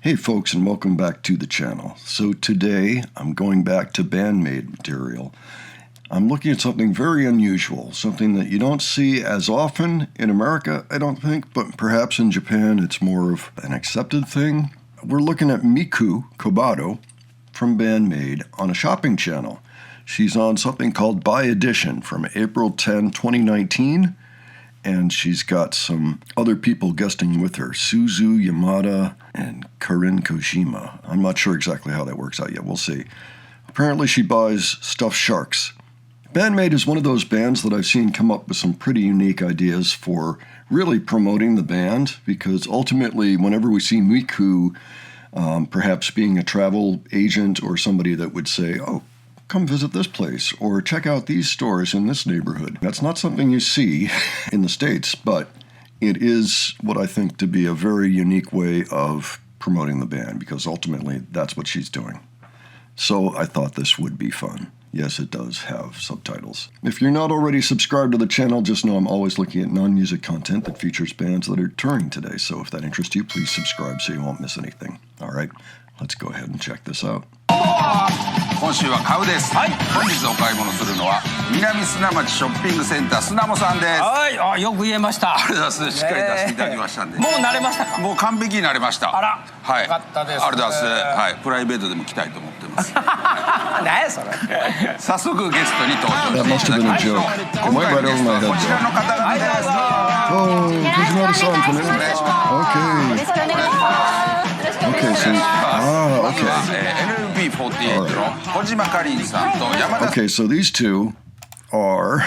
Hey folks, and welcome back to the channel. So today I'm going back to Band-Maid material. I'm looking at something very unusual, something that you don't see as often in America, I don't think, but perhaps in Japan it's more of an accepted thing. We're looking at Miku Kobato from Band-Maid on a shopping channel. She's on something called Buy Edition from April 10, 2019. And she's got some other people guesting with her, Suzu Yamada and Karin Kojima. I'm not sure exactly how that works out yet. We'll see. Apparently she buys stuffed sharks. Band-Maid is one of those bands that I've seen come up with some pretty unique ideas for really promoting the band, because ultimately whenever we see Miku perhaps being a travel agent or somebody that would say, oh, come visit this place, or check out these stores in this neighborhood. That's not something you see in the States, but it is what I think to be a very unique way of promoting the band, because ultimately that's what she's doing. So I thought this would be fun. Yes, it does have subtitles. If you're not already subscribed to the channel, just know I'm always looking at non-music content that features bands that are touring today, so if that interests you, please subscribe so you won't miss anything. All right, let's go ahead and check this out. 今週は買うです、はい、本日お買い物するのは南砂町ショッピングセンター砂もさんです。はい、あ、よく言えました。ありがとうございます。しっかり出していただきましたんで、もう慣れましたか？もう完璧に慣れました。あら、はい、よかったです。ありがとうございます。はい、プライベートでも来たいと思ってます。何やそれ。早速ゲストに登場 That して must いた have だき been ま a しょう。 joke. 今回のゲストはこちらの方々です。Oh, Kojima-san from it. Okay, so, NMB48 の小島かりんさんと山田 Okay, so these two are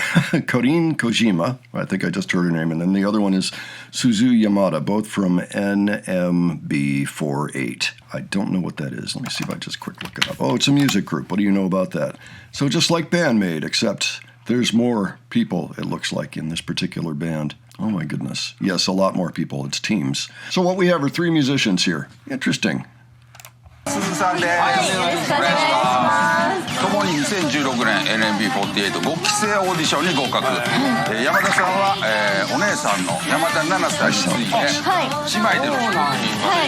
Karin Kojima, I think I just heard her name, and then the other one is Suzu Yamada, both from NMB48. I don't know what that is. Let me see if I just quick look it up. Oh, it's a music group. What do you know about that? So just like Band-Maid, except there's more people, it looks like, in this particular band. Oh my goodness. Yes, a lot more people. It's teams. So what we have are three musicians here. Interesting. 鈴さんです。はい、よろしくお願いします。共に2016年 NMB48 5期生オーディションに合格。山田さんは、お姉さんの山田奈々さんに次いで、姉妹での出演にな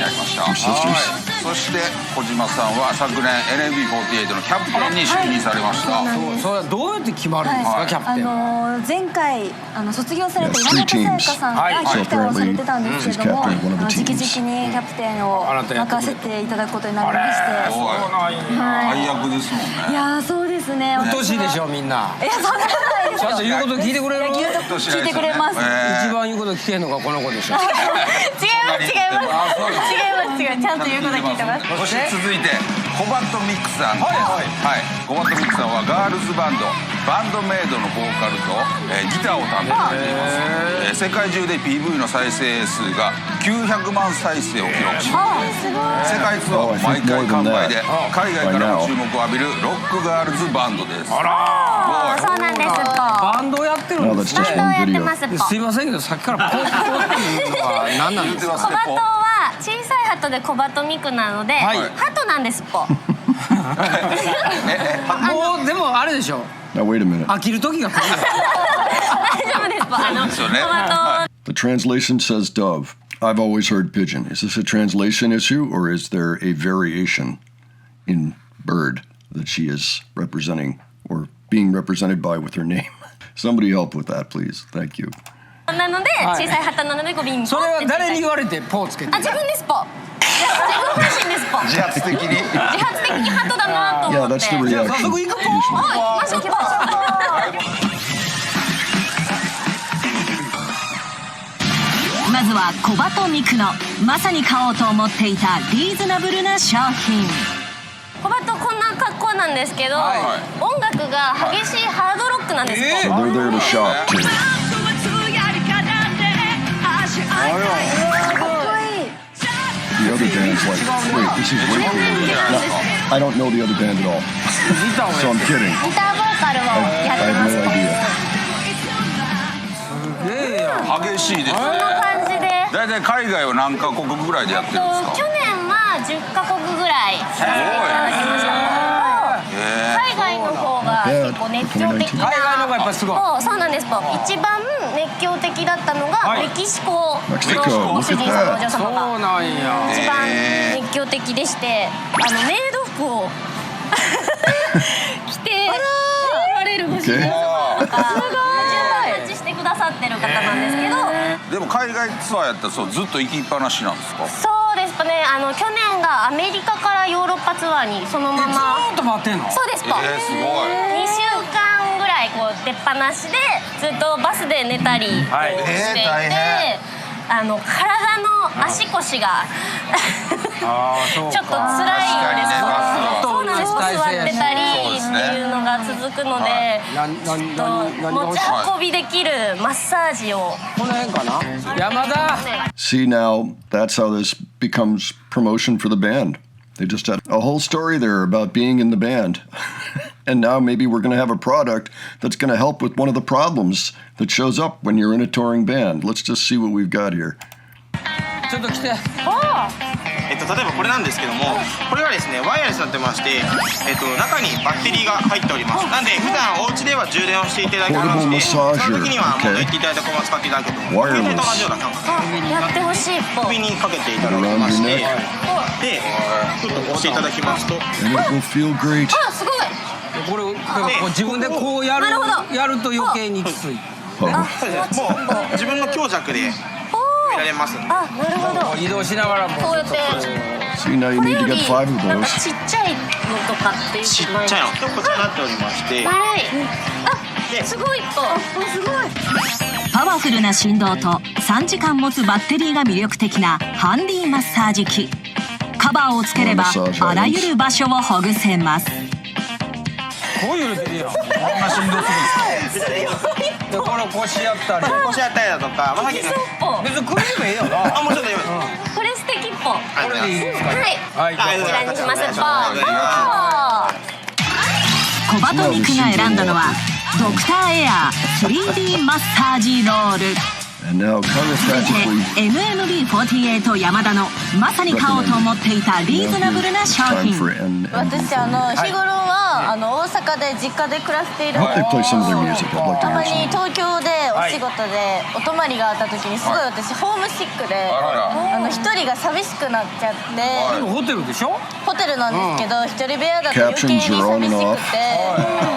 りました。はい、そして小島さんは昨年 NMB48 のキャプテンに就任されました。それはどうやって決まるんですか、キャプテン？前回卒業された山本さやかさんがキャプテンをされてたんですけども、直々にキャプテンを任せていただくことになりまして。大役ですもんね。いや、そうですね。うっとうしいでしょみんな。いや、そんなことないですよ。ちゃんと言うこと聞いてくれる？聞いてくれます。一番言うこと聞けんのがこの子でしょ。違います。ちゃんと言うこと聞いてます。そして続いてコバットミックさんです。はい、コバットミックさんはガールズバンドバンドメイドのボーカルと、ギターを担当されています。世界中で PV の再生数が900万再生を記録し、世界ツアーを毎回完売で海外からも注目を浴びるロックガールズバンドです。あら、そうなんです。バンドやってるんですね。バンドやってます。すいませんけど、さっきからポッポっていうのは何なんですか？コバトは小さいハトでコバトミクなので、ハトなんですポ。もうでもあれでしょ。Now wait a minute. 飽きる時が来る。大丈夫ですポ。コバト。The translation says dove. I've always heard pigeon. Is this a translation issue, or is there a variation in bird that she is representing or being represented by with her name? Somebody help with that, please. Thank you. なので小さいハトなのでゴビンポ。それは誰に言われてポをつけて？自分ですポ。自分自身ですポ。自発的にハトだなと思って。Yeah, that's the reaction. 早速行くポ。マジ行きます。まずはコバトミクのまさに買おうと思っていたリーズナブルな商品。コバトこんな格好なんですけど、音楽が激しいハードロックなんです。So they're there to shop too. The other band's like, wait, this is way cooler. No, I don't know the other band at all. So I'm kidding. ギターボーカルをやってます。 激しいですね。こんな感じで。だいたい海外は何カ国ぐらいでやってるんですか？去年は10カ国ぐらいさせていただきました。海外の方が結構熱狂的な。海外の方がやっぱすごい。そうなんです。一番熱狂的気だったのがメキシコのご主人様お嬢様そうがなんや。一番熱狂的でして、メイド服を着ておられるご主人様とか順番待ちしてくださってる方なんですけど。でも海外ツアーやったらそうずっと行きっぱなしなんですか？そうですかね。去年がアメリカからヨーロッパツアーにそのまま。ずっと待ってんの？そうですすごい。2週間ぐらいこう出っ放しでずっとバスで寝たりしていて、体の足腰がちょっと辛いんですよ。そうなんです。座ってたりっていうのが続くので、持ち運びできるマッサージを。この辺かな？山田。See, now that's how this becomes promotion for the band. They just had a whole story there about being in the band. And now maybe we're going to have a product that's going to help with one of the problems that shows up when you're in a touring band. Let's just see what we've got here. ちょっと来て。例えばこれなんですけども、これはですねワイヤレスになってまして、中にバッテリーが入っております。なんで普段お家では充電をしていただきまして、その時には元言っていただいたコマを使っていただくと携帯と同じような感覚でやってほしいっぽ首にかけていただきまして、でちょっと押していただきますと、 And it will feel great. すごい。これ自分でこうやると余計にきつい。そうですもう自分の強弱で見られます。なるほど。移動しながらも。こうやって。 See, now you これ need よ to り get 5 of なんか those. ちっちゃいのとかっていうちっちゃいのとこちらになっておりまして、すごいすごい。パワフルな振動と3時間持つバッテリーが魅力的なハンディマッサージ機。カバーをつければあらゆる場所をほぐせます。こういうの出るやん。こんな振動するんですか？でこれ腰やったり。腰やったりだとか、さっきの別に首でもええよな。もうちょっと今これ素敵っぽ。これでいいですか？はい。はい。こちらにします。小バトミクが選んだのはドクターエア 3D マッサージロール。 And now 続い chiropractically て NMB48 山田のまさに買おうと思っていたリーズナブルな商 time 品。 for NMB. 私日頃は大阪で実家で暮らしている I hope they play some of their music. I'd like た to ま hear に some. 東京でお仕事でお泊まりがあった時にすごい私ホームシックで一人が寂しくなっちゃって、ホテルでしょ？ホテルなんですけど一人部屋だと余計に寂しくて、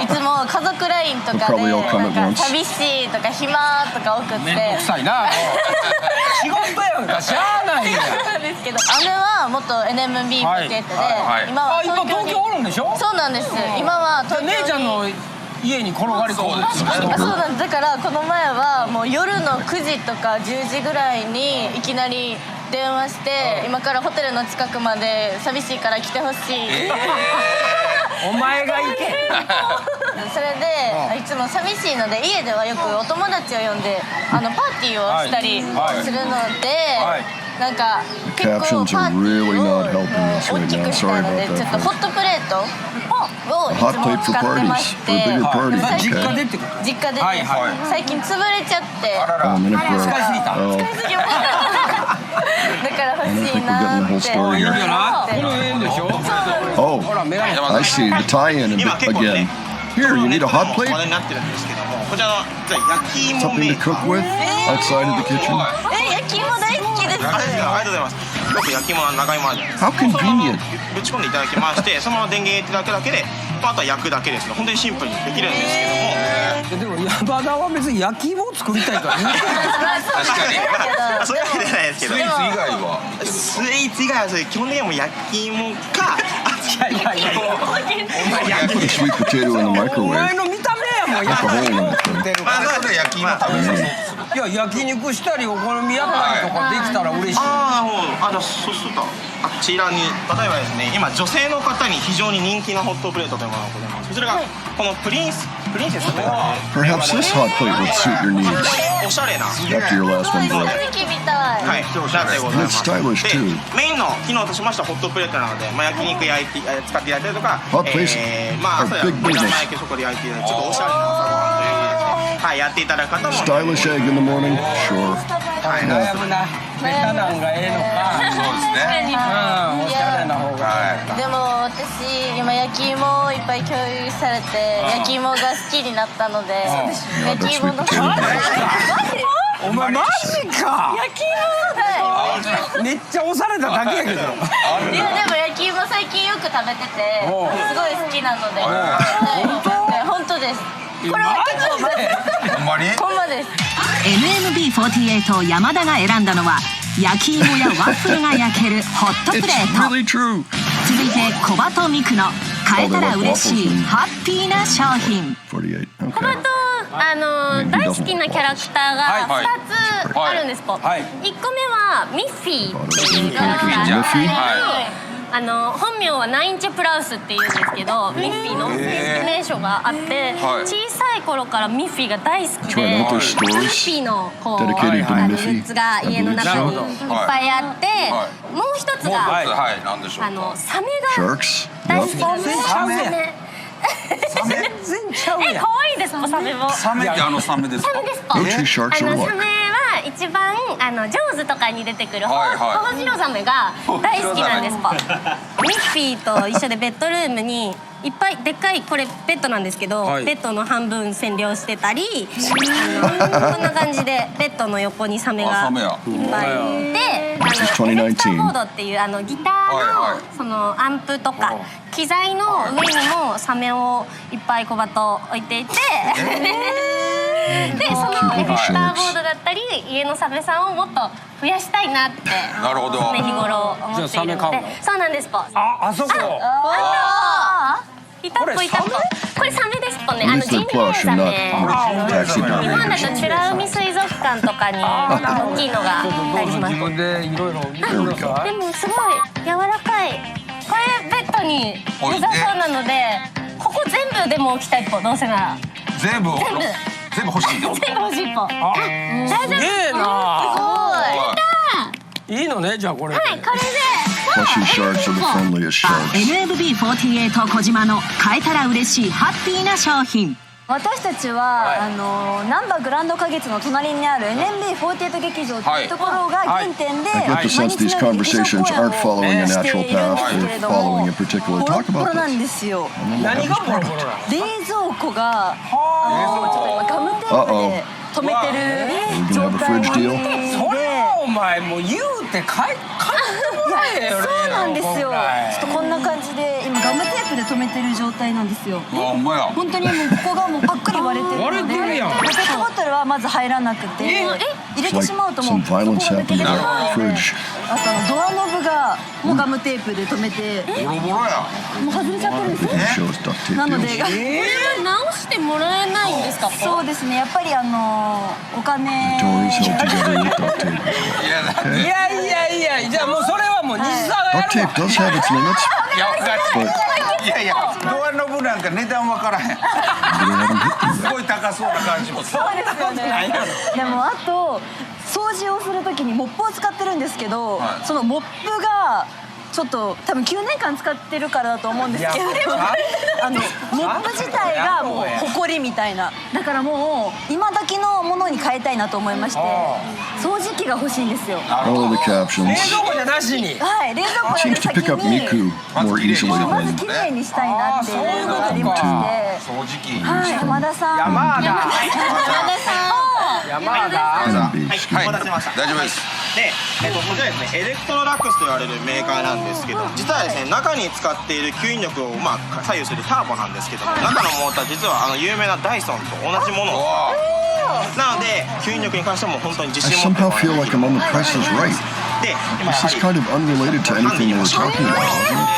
いつも家族 LINE とかでなんか寂しいとか暇とか送ってめんどくさいな。仕事やんかしゃあないやん。なんですけど姉は元 NMB48 で今は今東京おるんでしょ？そうなんです。今は東京に姉ちゃんの家に転がり込んでる。そうなんです。だからこの前はもう夜の9時とか10時ぐらいにいきなり電話して今からホテルの近くまで寂しいから来てほしい。お前が行け。それでいつも寂しいので家ではよくお友達を呼んでパーティーをしたりするので、なんか結構パーティーを大きくしたのでちょっとホットプレートをいつも使ってまして、実家でってこと？実家で最近潰れちゃって。使いすぎた。だから欲しいなって。いいよな。これええんでしょ？ Oh, ほらメガネ。 I see the tie-in again. Here, you need a hot 話 plate? 題になってるんですけども、こちらの焼き芋 Something メ to ーカ cook with outside of the kitchen? 焼き芋大好きです。ー。ありがとうございます。よく焼き芋の長芋あるじゃないですか。 How convenient. ぶち込んでいただきまして、そのまま電源入れていただくだけで、あとは焼くだけですね。本当にシンプルにできるんですけども。でも山田は別に焼き芋を作りたいから言うてない。確かにそういうわけじゃないですけど。スイーツ以外はスイーツ以外はそれ基本的にはもう焼き芋か。いやいやいや。お前 Put a sweet potato in the お前 microwave. の見た目やもん。 Like a hole in it. まあそれで焼き芋食べさせいや焼肉したりお好み焼ったりとかできたら嬉しい。じゃあそうするとあちらに例えばですね、今女性の方に非常に人気なホットプレートというものがございます。それがこのプリンセスという Perhaps this hot plate would suit your needs おしゃれな after your last one broke. 正直みたい。はい、なってございます。 And it's stylish で too. メインの機能としましてはホットプレートなので、焼肉焼いて使っていただいたりとか、 Hot plates 朝 are や big 目 business. 玉焼きそこで焼いていただいてちょっとおしゃれな朝ごはんという意味でですね、はい、やっていただく方も Stylish egg in the morning? Sure. 悩むな。ベタなんがええのか。そうですねおしゃれな方がええか。でも私今焼き芋をいっぱい共有されて焼き芋が好きになったので、焼き芋のお前マジか。焼き芋めっちゃ押されただけやけど。いやでも焼き芋最近よく食べててすごい好きなので。本当です。これは結構ほんまにほんまです。NMB48 山田が選んだのは焼き芋やワッフルが焼けるホットプレ It's ート。 really true. 続いて小鳩ミクの変えたら嬉しいハッピーな商品。48. 小バ Okay. ト大好きなキャラクターが2つあるんです。1個目はミッフィーっていうキャラクターが本名はナインチェプラウスっていうんですけど、ミッフィーの名所があって、小さい頃からミッフィーが大好きで、ミッフィーのこうグッズが家の中にいっぱいあって、もう一つがサメが大好きなんです。サメ全然ちゃうやん。可愛いですかサメも。サメってサメですか？サメですか？サメは一番ジョーズとかに出てくるホホジロザメが大好きなんですか？ミッフィーと一緒でベッドルームにいっぱいでっかいこれベッドなんですけど、ベッドの半分占領してたり、こんな感じでベッドの横にサメがいっぱいいて、エフェクターボードっていうギターのそのアンプとか機材の上にもサメをいっぱい小バト置いていて、でそのエフェクターボードだったり家のサメさんをもっと増やしたいなって常日頃思っているので。そうなんですぽ。あそこ。いたっぽいたっぽ。これサメですぽね。ジンベエザメ。日本だと美ら海水族館とかに大きいのがあったりします。自分でいろいろ見てください。でもすごい柔らかい。これベッドに良さそうなので、ここ全部でも置きたいっぽ。どうせなら。全部欲しいってこと？全部欲しいっぽ。大丈夫？すげえな。すごい。いいのねじゃあこれ。はい、これで。Plushy sharks are the friendliest sharks. NMB48 小島の変えたら嬉しいハッピーな商品。私たちは難波グランド花月の隣にある NMB48 劇場というところが原点で I get the sense these conversations aren't following a natural path. They're following a particular ボロ talk ボロ about なん this. ですよ。何がボロボロなの？冷蔵庫がちょっと今ガムテープで止めてる状態それはお前もう言うて帰ってもらえよ。そうなんですよ。ちょっとこんな感じで今ガムテープで止めてる状態なんですよ。ほんまや。本当にもうここがもうパックリ割れてるので、割れてるやん。ペットボトルはまず入らなくて、入れ It's て like しまうともう some violence そこが抜け happened て to し that まうので、 fridge. あとドアノブがもうガムテープで止めて、ボロボロや。もう外れちゃってるんですよ。 It shows duct tape なの deals. で、直してもらえないんですか？そうですね。やっぱりお金 Dories held together with duct tape. いやじゃあもうそれはもう西澤がや Duct る tape does have its limits, いやドアノブなんか値段わからへん。 but they haven't hit them すごい高そうな感じもする。そうですよね。でもあと掃除をするときにモップを使ってるんですけど、そのモップがちょっと多分9年間使ってるからだと思うんですけど、モップ自体がもうホコリみたいな。だからもう今時のものに変えたいなと思いまして、掃除機が欲しいんですよ。 All of the 冷 captions 蔵庫じゃなしに。はい、冷蔵庫よ seems り to 先 pick up に Miku more easily まず than 綺麗にしたいなっていうのがありまして、掃除機。はい、山田さん。山田。NMB. はい、 Excuse お me. 待たせしました。大丈夫です。で、こちらですね、エレクトロラックスと言われるメーカーなんですけど、実はですね、中に使っている吸引力を左右するターボなんですけども、中のモーター実は有名なダイソンと同じものをなので吸引力に関しても本当に自 I 信を持って somehow feel like I'm on the Price is Right. で、今 This is kind of unrelated to anything they were talking about, isn't it?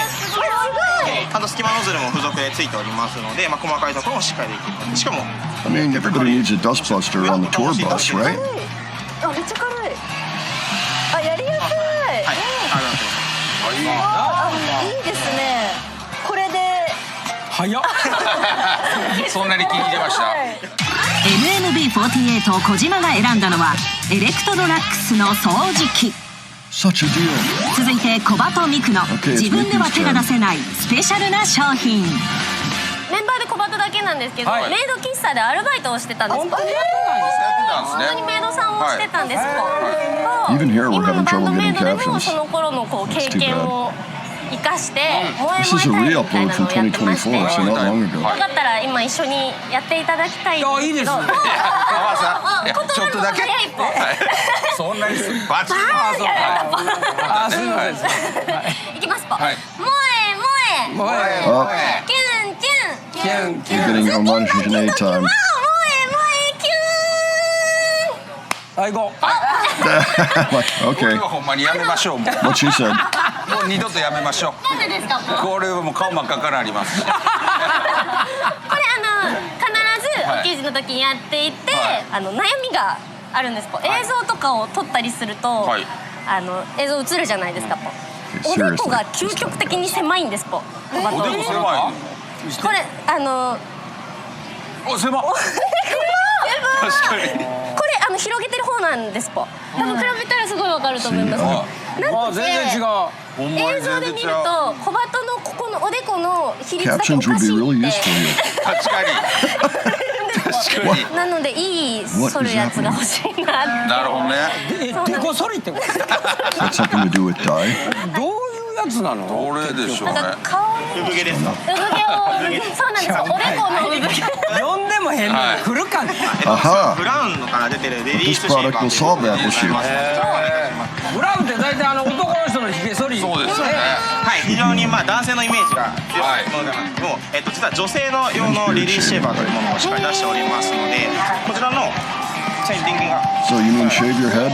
ちゃんと隙間ノズルも付属でついておりますので、細かいところもしっかりできる。しかも I mean, everybody needs a dustbuster on the tour bus, right? あ、めっちゃ軽い。あ、やりやすい。はい、いいですね。これで。早っ。そんなに聞いてました。 NMB48 小島が選んだのはエレクトロラックスの掃除機。 Such a deal. 続いて小鳩ミクの Okay, 自分では手が出せないスペシャルな商品。メンバーで小バトだけなんですけど、メイド喫茶でアルバイトをしてたんです。本当にや本当にメイドさんをしてたんです。Even here, we're 今の having バンド trouble メイ getting ドでも captions. その頃の経験を生かして萌え This is a 萌えタイムみたい re-upload な from のをやってまして、 2024, so not long ago. よかったら今一緒にやっていただきたいんですけど。いいですね。川さん、いやちょっとだけ。早い一歩。そんなにバチッ。あ、すみません。いきますぽ。はい萌え萌え。もう Oh, キュンキュン。キュンキュ you're ン。 getting homogenate time. 萌え萌えキュン。はい、行こう。 Like, これ okay, はほんまにやめましょう。もう what she said. もう二度とやめましょう。なんでですかぽ。これはもう顔真っ赤からあります。これ必ずお記事の時にやっていて、はい悩みがあるんですぽ。映像とかを撮ったりすると、はい映像映るじゃないですかぽ。 Okay, おでこが seriously. 究極的に狭いんですぽ。小バトおでこ狭い。これお狭っ。確かに。これ広げてる方なんですぽ。多分比べたらすごいわかると思います。あ、全然違う。ほんまに映像で見ると小バトのここのおでこの比率だけお Captions か would し be い really って。 useful here. 確かに。確かに。なのでいい反るやつが欲しいなって。なるほどね。でこそりってこと。 That's something to do with dye. どういうやつなの？どれでしょうね。なんか顔に産毛ですか。産毛をそうなんですよ。おでこの産毛。呼んでも変なの来るかね。 Aha! ブラウンのから出てるレディー This スシェイ product パー will solve that issue. ブラウンって大体男の人のひげ剃り。そうですよね。はい、非常に男性のイメージが強いものなんですけども、実は女性の用のレディースシェイパーというものをしっかり出しておりますので、こちらのチェーン電源が So you mean shave your head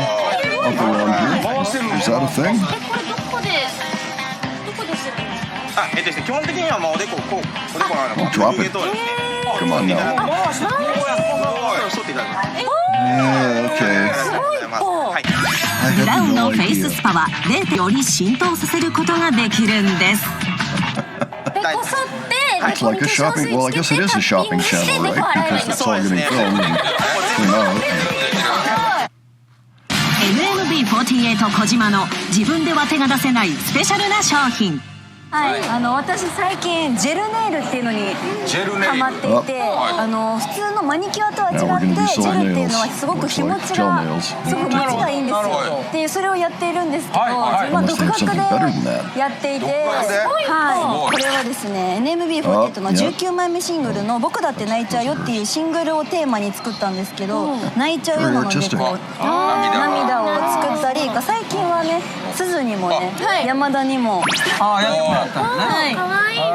up around here? Is that a thing? これどこでしてるんですか？ですね、基本的にはおでここうおでこのある Drop it. 毛とですね Come on now. 回してこうやって剃っていただきます。 Yeah, okay. はい。 I ブラウ have ン no のフェイス idea. スパは0.より浸透させることができるんです。でこそって It's like a shopping. Well, I guess it is a shopping channel, right? Because it's all getting filmed and came out. NMB48 小島の自分では手が出せないスペシャルな商品。はい、私最近ジェルネイルっていうのにジェルネイルハマっていて、普通のマニキュアとは違って Now we're gonna do ジェ soul ルっていうのは nails. すごく Looks 日持 like ち gel が nails. すごく持ちがいいんですよっていうそれをやっているんですけど、はいまあ I 独 must have 学 something better than で that. やっていて、ははい、これはですね NMB48 の19枚目シングルの「僕だって泣いちゃうよ」っていうシングルをテーマに作ったんですけど、泣いちゃうようなのでこう涙を作ったり、最近はね鈴にもね山田にも。ああ、やってもらったのね。はい、可愛いっても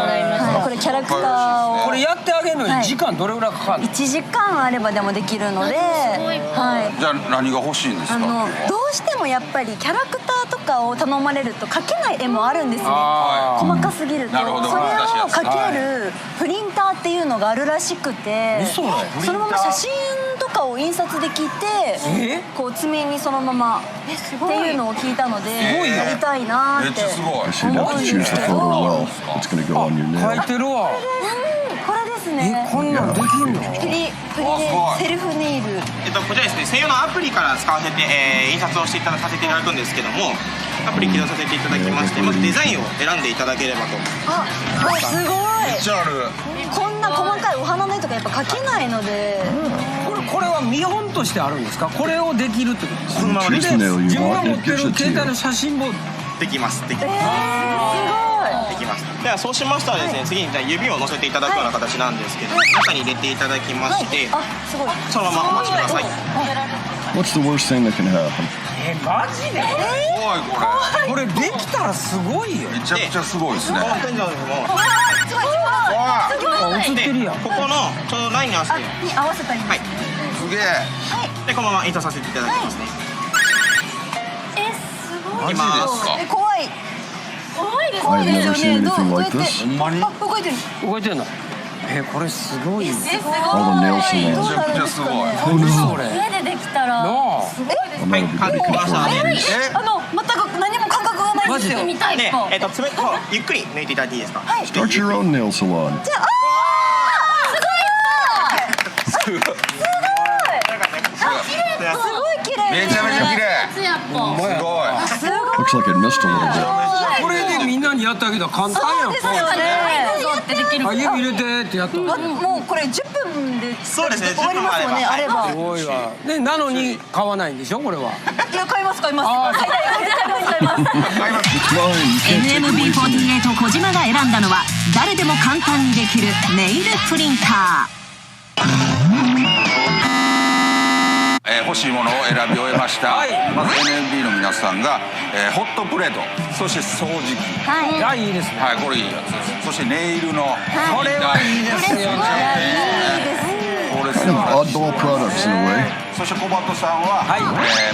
らいました。はい、これキャラクターをこれやってあげるのに時間どれぐらいかかるの？ 1時間あればでもできるので、はい、じゃあ何が欲しいんですか。どうしてもやっぱりキャラクターとかを頼まれると描けない絵もあるんですね。あ細かすぎるとなるほどそれを描けるプリンターっていうのがあるらしくて、嘘だよそのまま写真とかを印刷できてこう爪にそのままっていうのを聞いたのでやりたいなーって。めっちゃすごい。 So you have to choose the photo well. It's going to go on your 書い nail. てるわ。これですね。こんなんできんの？フリでセルフネイル。こちらですね、専用のアプリから使わせて、印刷をしてさせていただくんですけども、アプリ起動させていただきまして、まずデザインを選んでいただければと。あ、すごい。めっちゃある。こんな細かいお花の絵とかやっぱ描けないので、これは見本としてあるんですか？これをできるってことですか？ Choose the nail you 自分が want. 持 It ってる gives it 携 to 帯の you. 写真もできます。できます。できます。ではそうしましたらですね、次にじゃあ指を乗せていただくような形なんですけど、中に入れていただきまして、あ、すごい。そのままお待ちください。 What's the worst thing that can happen? マジで？怖いここれできたらすごいよ。れ。めちゃくちゃすごいですね。この天井ですもすごい。あ、映ってるやん。ここのちょうどラインに合わせて、に合わせたり。はい。すげえ。でこのまま印刷させていただきますね。マジですか。怖い。怖いです I've ね。 never seen anything like どうやって this. ほんまに。あ、動いてる。動いてんの？これすごいよ。 All the nail ど salons. うなるんですかね。 Oh no. これ。家でできたらなあ。 I'm not a good control. 全く何も感覚がないんですよ。見たいで子。爪とゆっくり抜いていただいていいですか。 Start your own nail salon. すごい綺麗。めちゃめちゃ綺麗。つやっぽ。すごい。Looks like it missed a little bit. これでみんなににやったけど簡単やん。そうですよね。ってできる。あ、指入れてってやった。もうこれ10分でそうですね終わりますもんね。 10分あれば。すごいわ。で、なのに買わないんでしょこれは。いや買います買います。買います。It's mine. You can't take it away from me. NMB48 小島が選んだのは誰でも簡単にできるネイルプリンター。欲しいものを選び終えました、まず NMB の皆さんが、ホットプレート、そして掃除機、いや、いいですね。はい、これいいやつです。そしてネイルの、これはいいですよね。これ Kind of oddball products in a way. そして小鳩さんは、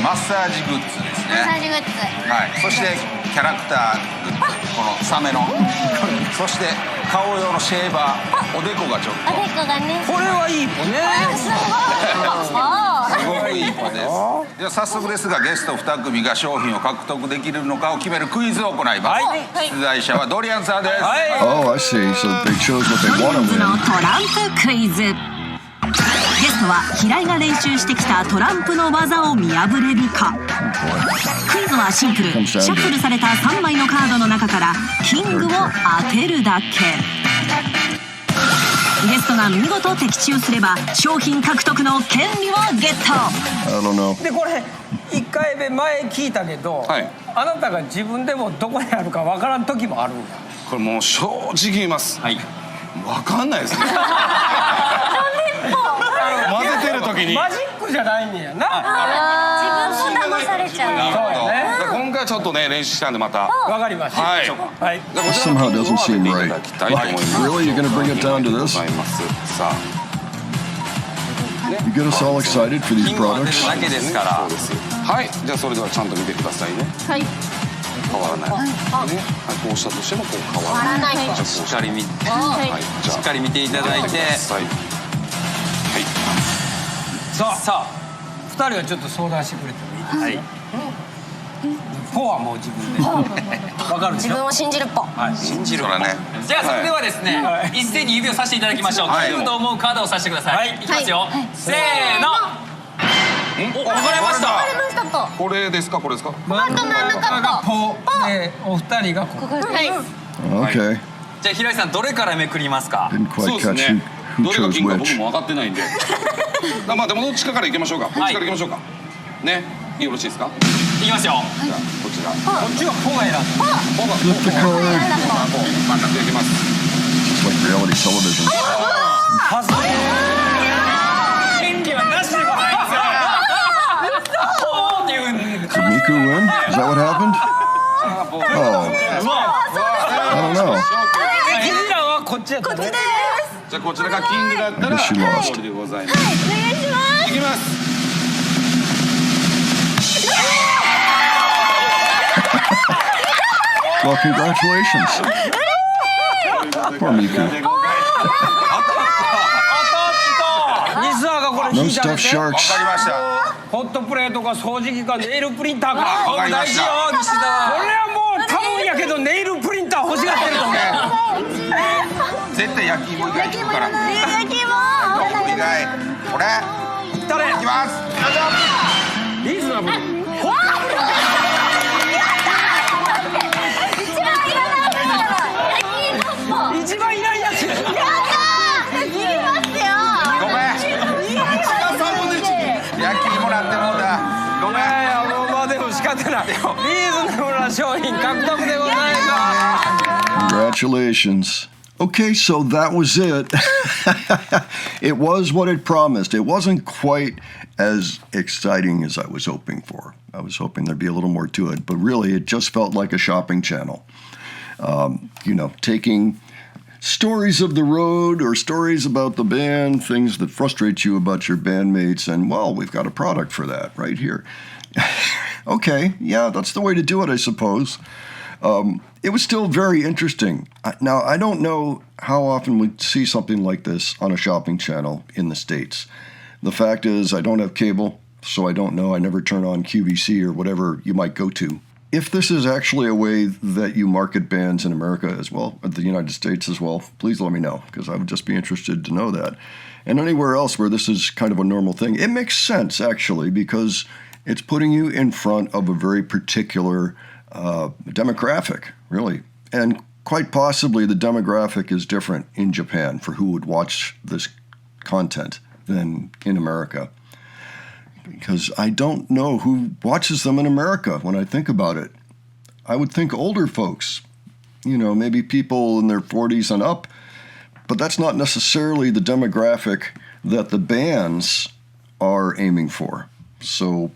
マッサージグッズですね。マッサージグッズ。はい、そしてキャラクターグッズ、このサメの、そして顔用のシェーバー、おでこがちょっとおでこがね。これはいい子ね。すごい。すごくいい子です。じゃあ早速ですがゲスト2組が商品を獲得できるのかを決めるクイズを行います。出題者はドリアンさんです。Oh, I see. So they chose what they ドリ want ア to ンズ win. のトランプクイズ。ゲストは平井が練習してきたトランプの技を見破れるか。クイズはシンプル。シャッフルされた3枚のカードの中からキングを当てるだけ。ゲストが見事的中すれば商品獲得の権利をゲット。 I don't know. で、これ1回目前聞いたけど、あなたが自分でもどこにあるかわからん時もあるんだ。これもう正直言います。分かんないですね。混ぜてる時にマジックじゃないんやな。自分も騙されちゃう。そうやね。今回ちょっとね練習したんでまた。わかりました。はい。はい。 This somehow doesn't seem right. いただきたいと思います。 Really? You're going to bring it down to this? さあ。 You get us all excited for these products? だけですから。そうです。はい。じゃあそれではちゃんと見てくださいね。はい。変わらない。ね。はい。こうしたとしてもこう変わらない。じゃあしっかり見て。はい。しっかり見ていただいて。はい。さあ、2人はちょっと相談してくれてもいいですか。はい。ポはもう自分で。わかるでしょ。自分を信じるっぽ。はい。信じる。そうだね。じゃあそれではですね、一斉に指をさしていただきましょう。キングと思うカードをさしてください。いきますよ。せーの。お、分かれました。わかりましたと。これですかこれですか。真ん中がポでお二人がここ。はい。 Okay. じゃあ平井さんどれからめくりますか。 Didn't そう quite です catch ね。 who どれが chose 金か僕 which. も分かってないんで。まあでもどっちかからいきましょうか。こっちからいきましょうか。ね。よろしいですか。いきますよ。じゃあこちら。こっちはポが選んだ。ポが Flip the card. 真ん中でいきます。 Just like reality television. 権利はなしでございます。ポーっていう。 Did Miku win? Is that what happened? Oh. I don't know. キジラはこっちやったね。じゃあこちらがキングだったら I guess she lost. 勝利でございます。お願いします。いきます。 Well, congratulations. Poor Miku. 西澤がこれ No 引いてあげ stuffed て。わ sharks. かりました。ホットプレートか掃除機かネイルプリンターか。わかりました大事よ西澤。これはもう多分やけどネイルプリンター欲しがってると思う。絶対焼き芋以外行くから。焼き芋。以外。これ。誰？いきます。リーズナブル。一番いないやつ。ごめん。焼き芋なんてもんだ。ごめん。まあでも仕方ない。リーズナブルな商品獲得でございます。 Congratulations. Okay, so that was it. It was what it promised. It wasn't quite as exciting as I was hoping for. I was hoping there'd be a little more to it, but really it just felt like a shopping channel. Taking stories of the road or stories about the band, things that frustrate you about your bandmates, and, well, we've got a product for that right here. Okay, yeah, that's the way to do it, I suppose. It was still very interesting. Now, I don't know how often we see something like this on a shopping channel in the States. The fact is, I don't have cable, so I don't know. I never turn on QVC or whatever you might go to. If this is actually a way that you market bands in America as well, or the United States as well, please let me know, because I would just be interested to know that. And anywhere else where this is kind of a normal thing, it makes sense, actually, because it's putting you in front of a very particular demographic, really. And quite possibly the demographic is different in Japan for who would watch this content than in America. Because I don't know who watches them in America when I think about it. I would think older folks, you know, maybe people in their 40s and up, but that's not necessarily the demographic that the bands are aiming for. So,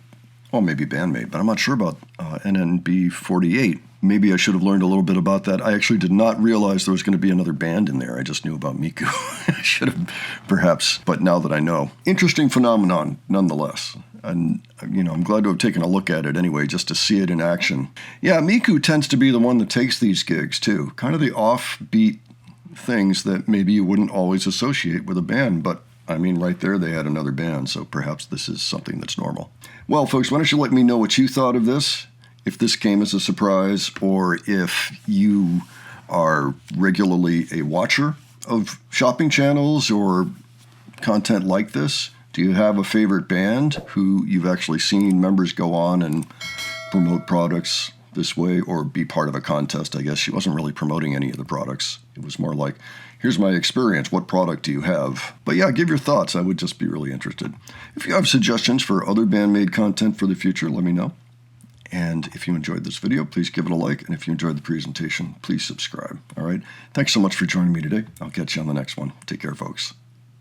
well, maybe Bandmate, but I'm not sure about NNB48. Maybe I should have learned a little bit about that. I actually did not realize there was going to be another band in there. I just knew about Miku. I should have, perhaps, but now that I know. Interesting phenomenon, nonetheless. And, you know, I'm glad to have taken a look at it anyway, just to see it in action. Yeah, Miku tends to be the one that takes these gigs, too. Kind of the offbeat things that maybe you wouldn't always associate with a band, but I mean, right there, they had another band, so perhaps this is something that's normal. Well, folks, why don't you let me know what you thought of this, if this came as a surprise, or if you are regularly a watcher of shopping channels or content like this. Do you have a favorite band who you've actually seen members go on and promote products this way, or be part of a contest? I guess she wasn't really promoting any of the products. It was more like, here's my experience. What product do you have? But yeah, give your thoughts. I would just be really interested. If you have suggestions for other Bandmade content for the future, let me know. And if you enjoyed this video, please give it a like. And if you enjoyed the presentation, please subscribe. All right. Thanks so much for joining me today. I'll catch you on the next one. Take care, folks.